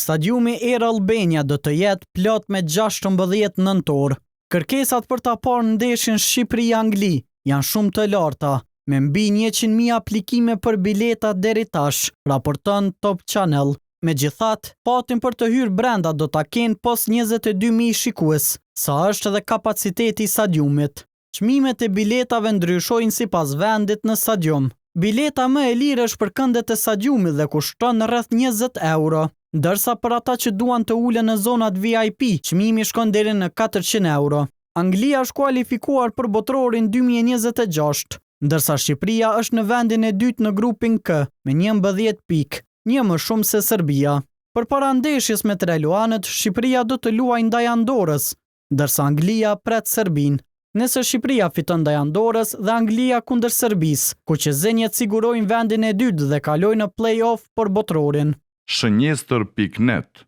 Stadiumi Air Albania do të jetë plot me 16 nëntor. Kërkesat për ta parë ndeshjen Shqipëri-Angli janë shumë të larta, me mbi 100.000 aplikime për bileta deri tash, raporton Top Channel. Megjithatë, patin për të hyrë brenda do ta kenë pos 22.000 shikues, sa është edhe kapaciteti i stadiumit. Çmimet e biletave ndryshojnë sipas vendit në stadium. Bileta më e lirë është për këndet e stadiumit dhe kushton rreth 20 euro, ndërsa për ata që duan të ulen në zonat VIP, çmimi shkon deri në 400 euro. Anglia është kualifikuar për botrorin 2026, ndërsa Shqipëria është në vendin e dytë në grupin K me 11 pikë, një më shumë se Serbia. Përpara ndeshjes me treluanët, Shqipëria do të luajë ndaj Andorës, ndërsa Anglia pret Serbinë. Nëse Shqipëria fiton ndaj Andorës dhe Anglia kundër Serbisë, kuqezënjet sigurojnë vendin e dytë dhe kalojnë në play-off për botrorin. Shënjestër.net